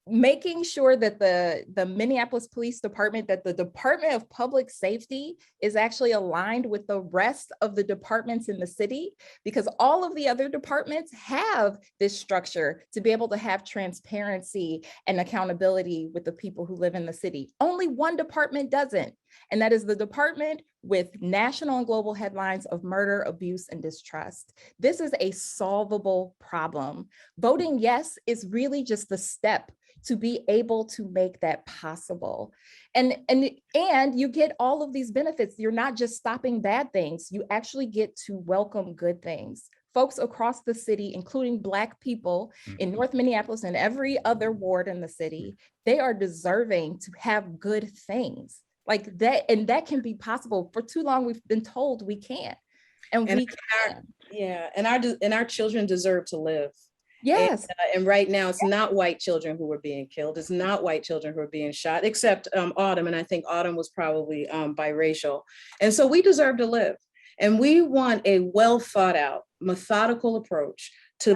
making sure that the Minneapolis Police Department, that the Department of Public Safety is actually aligned with the rest of the departments in the city, because all of the other departments have this structure to be able to have transparency and accountability with the people who live in the city. Only one department doesn't, and that is the department with national and global headlines of murder, abuse, and distrust. This is a solvable problem. Voting yes is really just the step to be able to make that possible. And you get all of these benefits. You're not just stopping bad things, you actually get to welcome good things. Folks across the city, including Black people in North Minneapolis and every other ward in the city, they are deserving to have good things like that. And that can be possible. For too long, we've been told we can't. And we can. And our children deserve to live. Yes. And right now, it's not white children who are being killed. It's not white children who are being shot, except Autumn. And I think Autumn was probably biracial. And so we deserve to live. And we want a well thought out, methodical approach to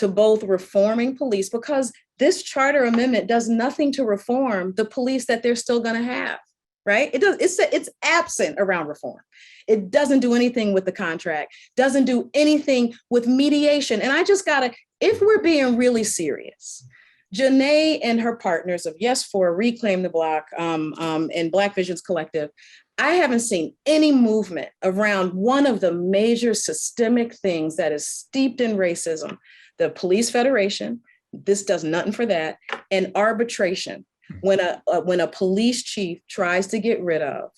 both reforming police, because this charter amendment does nothing to reform the police that they're still going to have. Right? It's absent around reform. It doesn't do anything with the contract, doesn't do anything with mediation. And I just gotta, if we're being really serious, Janae and her partners of Yes4, Reclaim the Block, and Black Visions Collective, I haven't seen any movement around one of the major systemic things that is steeped in racism, the Police Federation. This does nothing for that, and arbitration. When a police chief tries to get rid of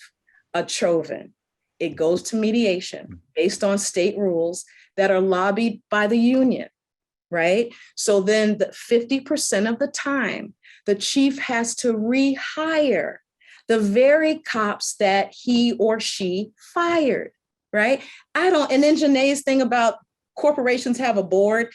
a Chauvin, it goes to mediation based on state rules that are lobbied by the union, right? So then 50% of the time, the chief has to rehire the very cops that he or she fired, right? And then Janae's thing about corporations have a board,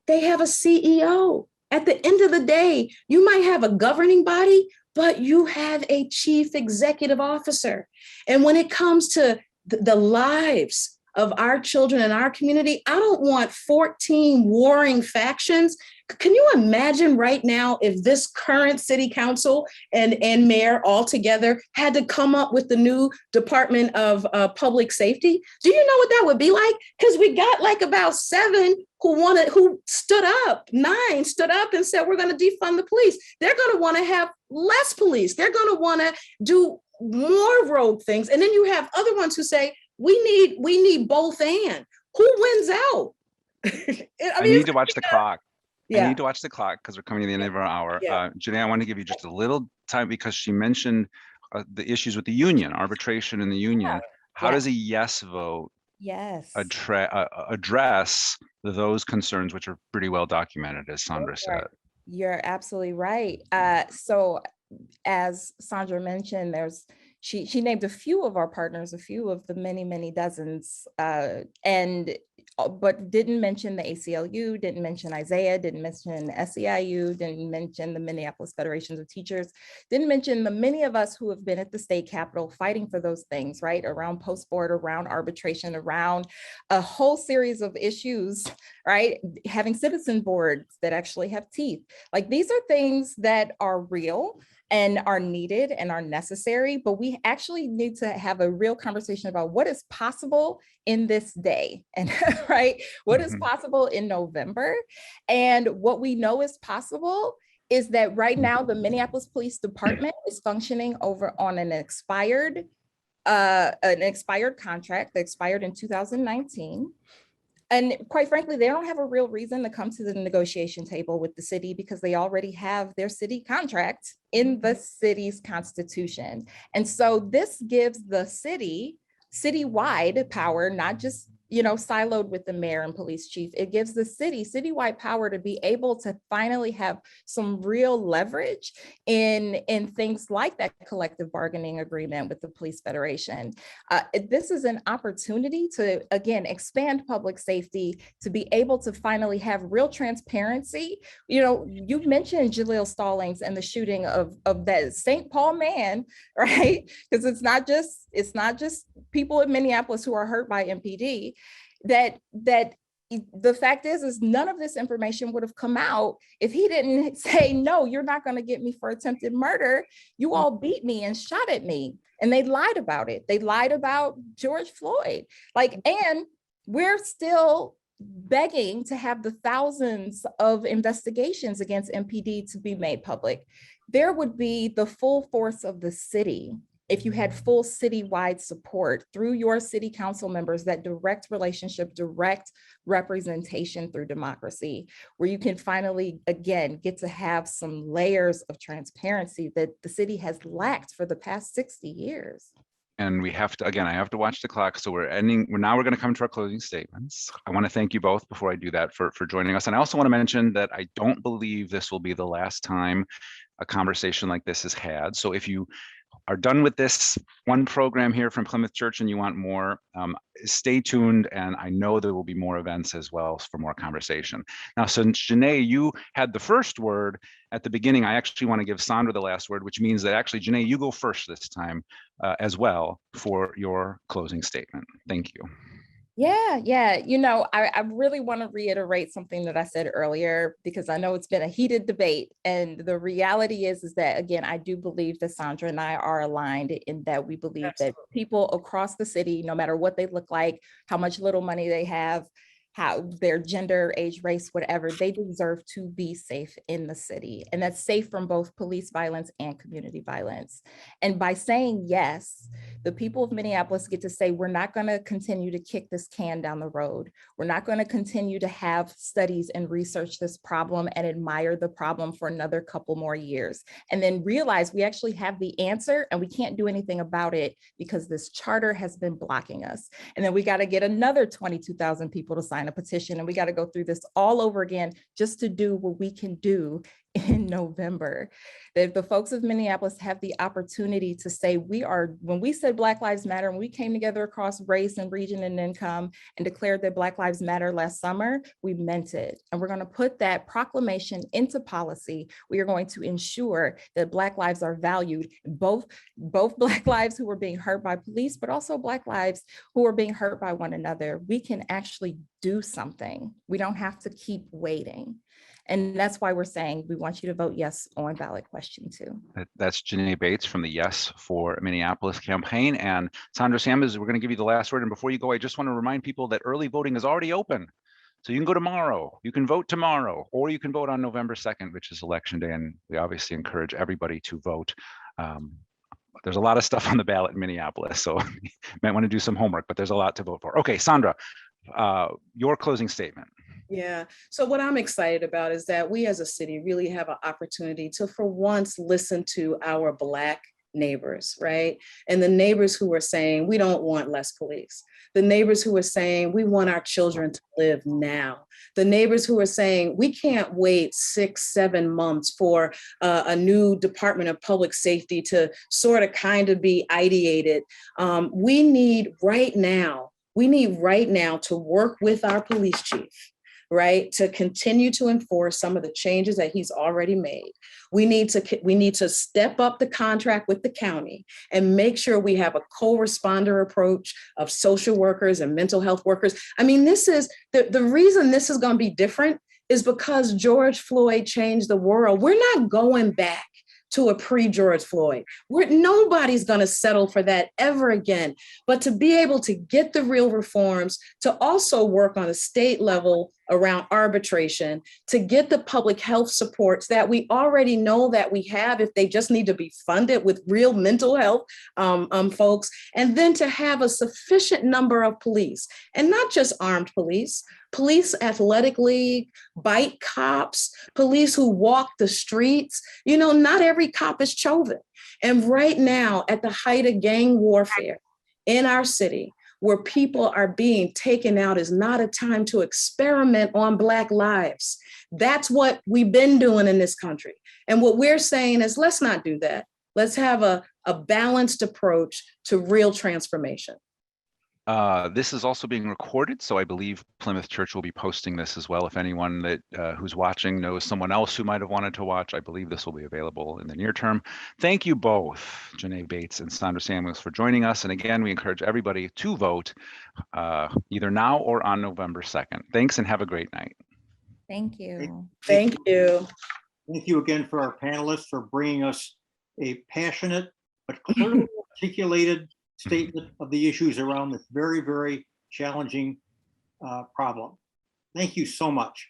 they have a CEO. At the end of the day, you might have a governing body, but you have a chief executive officer. And when it comes to the lives of our children in our community, I don't want 14 warring factions. Can you imagine right now if this current city council and mayor all together had to come up with the new Department of Public Safety? Do you know what that would be like? Because we got like about 7 who stood up, 9 stood up and said, we're going to defund the police. They're going to want to have less police. They're going to want to do more rogue things. And then you have other ones who say, we need both and. Who wins out? I need to watch the clock. Yeah. I need to watch the clock because we're coming to the end of our hour. Yeah. Janae, I want to give you just a little time because she mentioned the issues with the union, arbitration in the union. How does a yes vote address those concerns, which are pretty well documented, as Sandra said? You're absolutely right. So as Sandra mentioned, she named a few of our partners, a few of the many, many dozens, but didn't mention the ACLU, didn't mention Isaiah, didn't mention SEIU, didn't mention the Minneapolis Federations of Teachers, didn't mention the many of us who have been at the state capitol fighting for those things, right? Around post-board, around arbitration, around a whole series of issues, right? Having citizen boards that actually have teeth. Like, these are things that are real and are needed and are necessary, but we actually need to have a real conversation about what is possible in this day, and right, what is possible in November. And what we know is possible is that right now the Minneapolis Police Department is functioning over on an expired contract that expired in 2019. And quite frankly, they don't have a real reason to come to the negotiation table with the city because they already have their city contract in the city's constitution. And so this gives the city citywide power, not just, siloed with the mayor and police chief. It gives the city citywide power to be able to finally have some real leverage in things like that collective bargaining agreement with the Police Federation. This is an opportunity to, again, expand public safety, to be able to finally have real transparency. You mentioned Jaleel Stallings and the shooting of that St. Paul man, right? Because it's not just people in Minneapolis who are hurt by MPD. That the fact is none of this information would have come out if he didn't say, no, you're not going to get me for attempted murder. You all beat me and shot at me. And they lied about it. They lied about George Floyd. And we're still begging to have the thousands of investigations against MPD to be made public. There would be the full force of the city if you had full citywide support through your city council members, that direct relationship, direct representation through democracy, where you can finally, again, get to have some layers of transparency that the city has lacked for the past 60 years. And we have to, again, I have to watch the clock. So we're going to come to our closing statements. I want to thank you both before I do that for joining us. And I also want to mention that I don't believe this will be the last time a conversation like this is had. So if you are done with this one program here from Plymouth Church and you want more, stay tuned, and I know there will be more events as well for more conversation. Now, since Janae, you had the first word at the beginning, I actually want to give Sandra the last word, which means that actually, Janae, you go first this time as well for your closing statement. Thank you. Yeah. I really want to reiterate something that I said earlier, because I know it's been a heated debate. And the reality is that, again, I do believe that Sandra and I are aligned in that we believe that people across the city, no matter what they look like, how much little money they have, how their gender, age, race, whatever, they deserve to be safe in the city. And that's safe from both police violence and community violence. And by saying yes, the people of Minneapolis get to say, we're not going to continue to kick this can down the road. We're not going to continue to have studies and research this problem and admire the problem for another couple more years. And then realize we actually have the answer and we can't do anything about it because this charter has been blocking us. And then we got to get another 22,000 people to sign a petition, and we got to go through this all over again just to do what we can do in November. That the folks of Minneapolis have the opportunity to say, when we said Black Lives Matter, and we came together across race and region and income and declared that Black Lives Matter last summer, we meant it. And we're going to put that proclamation into policy. We are going to ensure that Black lives are valued, both Black lives who are being hurt by police, but also Black lives who are being hurt by one another. We can actually do something. We don't have to keep waiting. And that's why we're saying we want you to vote yes on ballot question 2. That's Janae Bates from the Yes for Minneapolis campaign. And Sandra Sambas, we're going to give you the last word. And before you go, I just want to remind people that early voting is already open. So you can go tomorrow, you can vote tomorrow, or you can vote on November 2nd, which is election day. And we obviously encourage everybody to vote. There's a lot of stuff on the ballot in Minneapolis, so you might want to do some homework, but there's a lot to vote for. Okay, Sandra, your closing statement. Yeah. So what I'm excited about is that we as a city really have an opportunity to, for once, listen to our Black neighbors, right? And the neighbors who are saying, we don't want less police. The neighbors who are saying, we want our children to live now. The neighbors who are saying, we can't wait 6-7 months for a new Department of Public Safety to sort of kind of be ideated. We need right now to work with our police chief, right, to continue to enforce some of the changes that he's already made. We need to step up the contract with the county and make sure we have a co-responder approach of social workers and mental health workers. I mean, this is the reason this is going to be different is because George Floyd changed the world. We're not going back to a pre-George Floyd. Nobody's going to settle for that ever again. But to be able to get the real reforms, to also work on a state level around arbitration, to get the public health supports that we already know that we have if they just need to be funded with real mental health folks, and then to have a sufficient number of police, and not just armed police athletic league, bike cops, police who walk the streets. You know, not every cop is Chauvin. And right now, at the height of gang warfare in our city, where people are being taken out, is not a time to experiment on Black lives. That's what we've been doing in this country. And what we're saying is, let's not do that. Let's have a balanced approach to real transformation. This is also being recorded, so I believe Plymouth Church will be posting this as well. If anyone that who's watching knows someone else who might have wanted to watch, I believe this will be available in the near term. Thank you both, Janae Bates and Sandra Samuels, for joining us. And again, we encourage everybody to vote either now or on November 2nd. Thanks and have a great night. Thank you. Thank you. Thank you again for our panelists for bringing us a passionate but clearly articulated statement of the issues around this very, very challenging problem. Thank you so much.